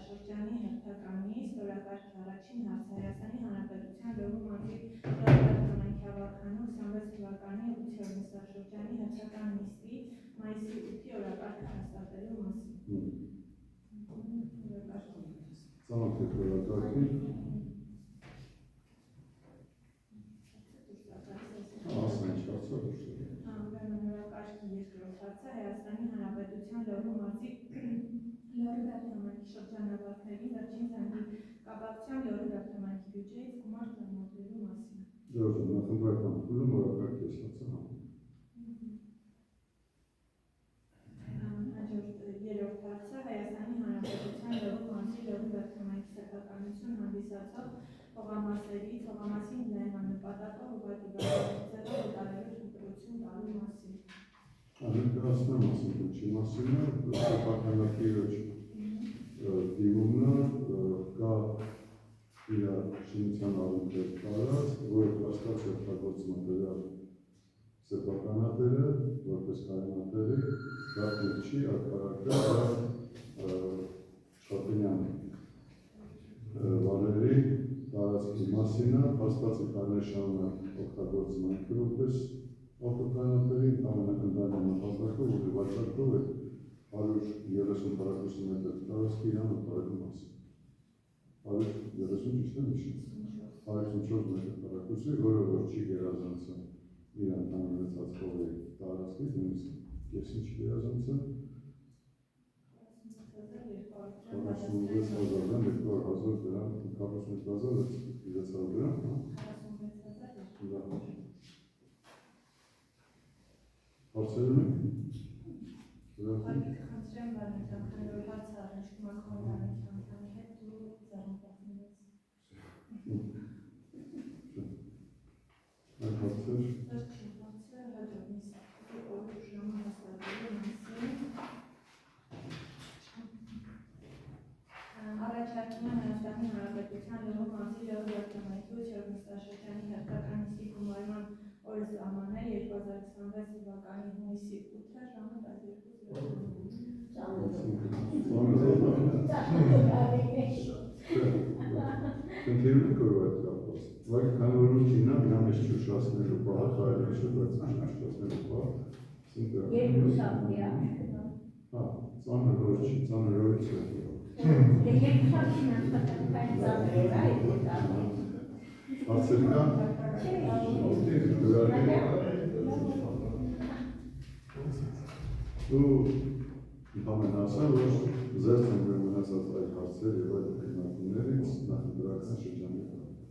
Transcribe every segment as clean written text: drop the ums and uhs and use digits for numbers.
Շրջանի հերթականի ստորակարգի առաջին հարցը Հայաստանի Հանրապետության Լոռու մարզի Լոռու հավաքանու 26 թվականի 8-րդ նստաշրջանի հերթական նիստի մայիսի 8-ի օրակարգը հաստատելու մասին։ Ծանոթ եք օրակարգին։ Ասեն ինչ հարցը դուրս է։ Ուրեմն օրակարգի երկրորդ հարցը Հայաստանի Հանրապետության Լոռու մարզի Լոռու հերթամայնքի շրջանավարտների վերջին զանգի կապակցությամբ Լոռու հերթամայնքի բյուջեից գումար տրամադրելու մասին։ Ժորժ, նախընտրական փուլում օրակարգ ես հացը Հաջորդ երրորդ հարցը Հայաստանի Հանրապետության Լոռու մարզի Լոռու հերթամայնքի սեփականություն հանդիսացող թողամասերի թողամասի նպատակով ուղղակի բարձրացնելով օտարերու ընտրություն տալու մասին։ Ներկայացնեմ ասենք ինչի մասին է, սեփականատիրոջ դիմումն կա իր շինության առումներ տարած, որը կասկած հերթագործմատերիալ սեփականատերը, որպես կայունատերի, գաղտնիք չի, ակարակը Շապինյանը Վալերի տարածքի մասին է, հաստած է կարներ շարունակ օգտագործմանքը որպես ավտոկայունատերի ամենակնդային նպատակով, որի վաճառքով է 130 քառակուսի մետր տարածքի իրան օգտարելու մասին։ 130 ճիշտ է նշում։ 154 մետր քառակուսի, որը որ չի գերազանցում իր ընդհանրացած խորի տարածքի, նույնիսկ կեսին չի գերազանցում 46,200 դրամ, 46,600 դրամ, հարցերում եք։ Խնդրեմ բարեկամ, քանի որ հարցը առնչվում է քո ընտանիքի անդամի հետ, դու ձեռնպահնես։ Այլ հարցեր։ Վերջին հարցը հաջորդ նիստի օրը ժամը հաստատելու մասին։ Առաջարկում է Հայաստանի Հանրապետության Լոռու մարզի Լոռու հերթամայնքի 8-րդ նստաշրջանի հերթական նիստի գումարման օրը սահմանել 2026 թվականի հունիսի 8-ը ժամը 12:00։ Խնդիրում եք որ այդ կապված։ Ուղղակի քանի որ ուշքին է, միան ես չուշացնելու պահը, կարելի է չուշացնելու պահը։ Երկու սաղմի աշկն է։ Հա, ծանր հոր չի, ծանր հորից է։ Երկու սաղմին աշխատանքային ծանր էր, այդ է ծանր։ Հարցեր կան։ Դու ընդամենը ասա, որ ձեր ծնվել մնացած այդ հարցեր և այդ քննարկումներից նախընտրական շրջանի կապված։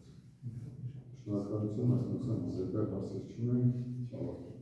Շնորհակալություն, մասնակցության ձեր հարցեր չունենք, ավարտենք։